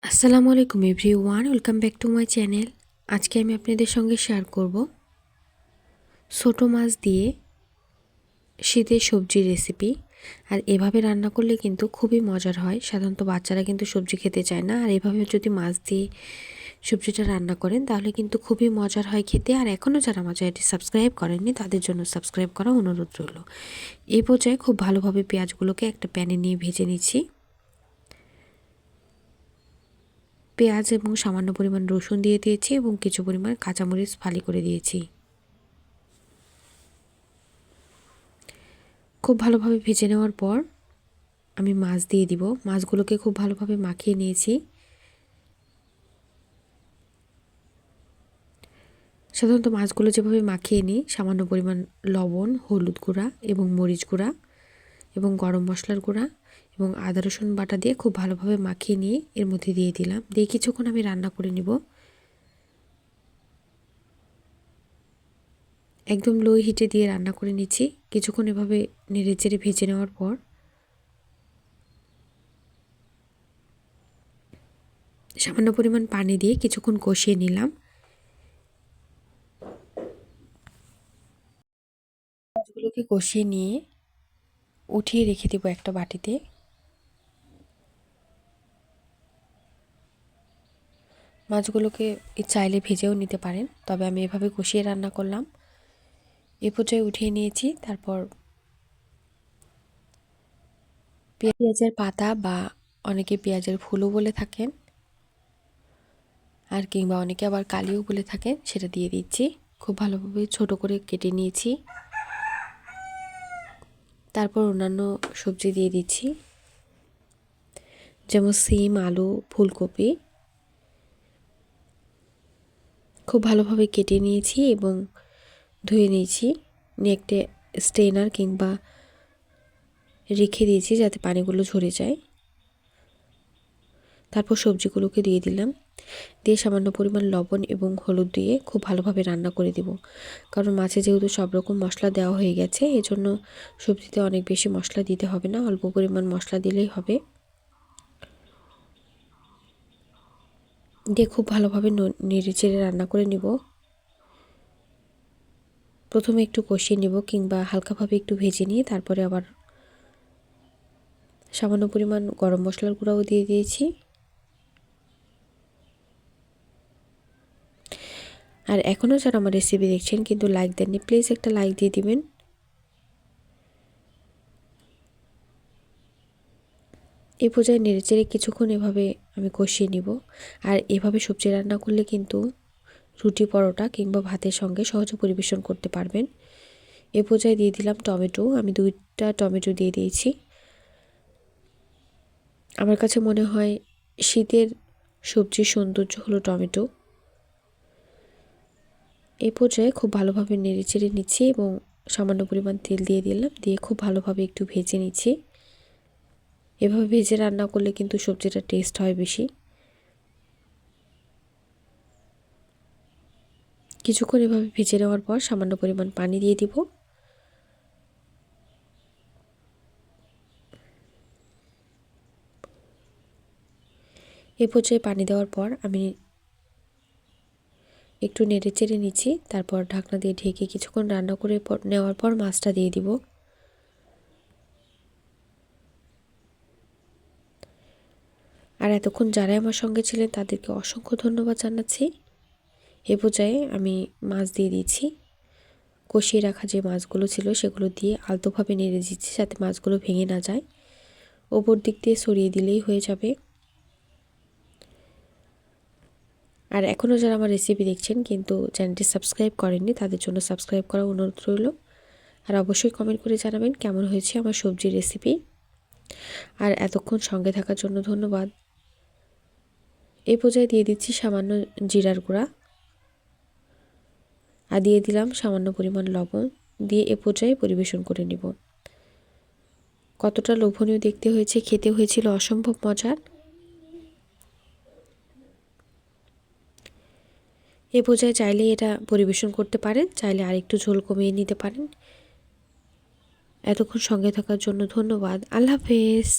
আসসালামু আলাইকুম everyone, welcome back to my channel. আজকে আমি আপনাদের সঙ্গে শেয়ার করব ছোটো মাছ দিয়ে শীতের সবজির রেসিপি। আর এভাবে রান্না করলে কিন্তু খুবই মজার হয়। সাধারণত বাচ্চারা কিন্তু সবজি খেতে চায় না, আর এভাবে যদি মাছ দিয়ে সবজিটা রান্না করেন তাহলে কিন্তু খুবই মজার হয় খেতে। আর এখনও যারা আমার চ্যানেলটি সাবস্ক্রাইব করেননি তাদের জন্য সাবস্ক্রাইব করা অনুরোধ রইল। এই পর্যায়ে খুব ভালোভাবে পেঁয়াজগুলোকে একটা প্যানে নিয়ে ভেজে নিচ্ছি। পেঁয়াজ এবং সামান্য পরিমাণ রসুন দিয়ে দিয়েছি এবং কিছু পরিমাণ কাঁচামরিচ ফালি করে দিয়েছি। খুব ভালোভাবে ভেজে নেওয়ার পর আমি মাছ দিয়ে দিব। মাছগুলোকে খুব ভালোভাবে মাখিয়ে নিয়েছি। সাধারণত মাছগুলো যেভাবে মাখিয়ে নিই, সামান্য পরিমাণ লবণ, হলুদ গুঁড়া এবং মরিচ গুঁড়া এবং গরম মশলার গুঁড়া এবং আদা রসুন বাটা দিয়ে খুব ভালোভাবে মাখিয়ে নিয়ে এর মধ্যে দিয়ে দিলাম। দিয়ে কিছুক্ষণ আমি রান্না করে নিব। একদম লো হিটে দিয়ে রান্না করে নিচ্ছি। কিছুক্ষণ এভাবে নেড়ে চেড়ে ভেজে নেওয়ার পর সামান্য পরিমাণ পানি দিয়ে কিছুক্ষণ কষিয়ে নিলাম। মাছগুলোকে কষিয়ে নিয়ে উঠিয়ে রেখে দেবো একটা বাটিতে। মাছগুলোকে চাইলে ভেজেও নিতে পারেন, তবে আমি এভাবে কষিয়ে রান্না করলাম। এ পর্যায়ে উঠিয়ে নিয়েছি। তারপর পেঁয়াজের পাতা বা অনেকে পেঁয়াজের ফুলও বলে থাকেন, আর কিংবা অনেকে আবার কালিও বলে থাকেন, সেটা দিয়ে দিচ্ছি। খুব ভালোভাবে ছোট করে কেটে নিয়েছি। তারপর অন্যান্য সবজি দিয়ে দিচ্ছি, যেমন সিম, আলু, ফুলকপি। খুব ভালোভাবে কেটে নিয়েছি এবং ধুয়ে নিয়েছি। নিয়ে একটা স্ট্রেনার কিংবা রেখে দিয়েছি যাতে পানিগুলো ঝরে যায়। তারপর সবজিগুলোকে দিয়ে দিলাম। দিয়ে সামান্য পরিমাণ লবণ এবং হলুদ দিয়ে খুব ভালোভাবে রান্না করে দেব। কারণ মাছে যেহেতু সব রকম মশলা দেওয়া হয়ে গেছে, এজন্য সবজিতে অনেক বেশি মশলা দিতে হবে না, অল্প পরিমাণ মশলা দিলেই হবে। দিয়ে খুব ভালোভাবে নেড়ে চেড়ে রান্না করে নিব। প্রথমে একটু কষিয়ে নিব কিংবা হালকাভাবে একটু ভেজে নিয়ে তারপরে আবার সামান্য পরিমাণ গরম মশলার গুঁড়াও দিয়ে দিয়েছি। আর এখনও যারা আমার রেসিপি দেখছেন কিন্তু লাইক দেননি, প্লিজ একটা লাইক দিয়ে দিবেন। এই পর্যায়ে নেড়েচেড়ে কিছুক্ষণ এভাবে আমি কষিয়ে নিব। আর এভাবে সবজি রান্না করলে কিন্তু রুটি, পরোটা কিংবা ভাতের সঙ্গে সহজে পরিবেশন করতে পারবেন। এ পর্যায়ে দিয়ে দিলাম টমেটো। আমি 2টা টমেটো দিয়ে দিয়েছি। আমার কাছে মনে হয় শীতের সবজির সৌন্দর্য হলো টমেটো। এই পর্যায়ে খুব ভালোভাবে নেড়েচেড়ে নিচ্ছি এবং সামান্য পরিমাণ তেল দিয়ে দিলাম। দিয়ে খুব ভালোভাবে একটু ভেজে নিচ্ছি। এভাবে ভেজে রান্না করলে কিন্তু সবজিটা টেস্ট হয় বেশি। কিছুক্ষণ এভাবে ভেজে নেওয়ার পর সামান্য পরিমাণ পানি দিয়ে দিব। এ পর্যায়ে পানি দেওয়ার পর আমি একটু নেড়ে চেড়ে নিচ্ছি। তারপর ঢাকনা দিয়ে ঢেকে কিছুক্ষণ রান্না করে নেওয়ার পর মাছটা দিয়ে দিব। আর এতক্ষণ যারাই আমার সঙ্গে ছিলেন তাদেরকে অসংখ্য ধন্যবাদ জানাচ্ছি। এ পর্যায়ে আমি মাছ দিয়ে দিচ্ছি। কষিয়ে রাখা যে মাছগুলো ছিল সেগুলো দিয়ে আলতোভাবে নেড়ে দিচ্ছি যাতে মাছগুলো ভেঙে না যায়। ওপর দিক দিয়ে ছড়িয়ে দিলেই হয়ে যাবে। আর এখনও যারা আমার রেসিপি দেখছেন কিন্তু চ্যানেলটি সাবস্ক্রাইব করেননি তাদের জন্য সাবস্ক্রাইব করা অনুরোধ রইল। আর অবশ্যই কমেন্ট করে জানাবেন কেমন হয়েছে আমার সবজির রেসিপি। আর এতক্ষণ সঙ্গে থাকার জন্য ধন্যবাদ। এই পর্যায়ে দিয়ে দিচ্ছি সামান্য জিরার গুঁড়া আর দিয়ে দিলাম সামান্য পরিমাণ লবণ। দিয়ে এ পর্যায়ে পরিবেশন করে নিব। কতটা লোভনীয় দেখতে হয়েছে, খেতে হয়েছিল অসম্ভব মজার। এ পর্যায়ে চাইলে এটা পরিবেশন করতে পারেন, চাইলে আরেকটু ঝোল কমিয়ে নিতে পারেন। এতক্ষণ সঙ্গে থাকার জন্য ধন্যবাদ। আল্লাহ হাফেজ।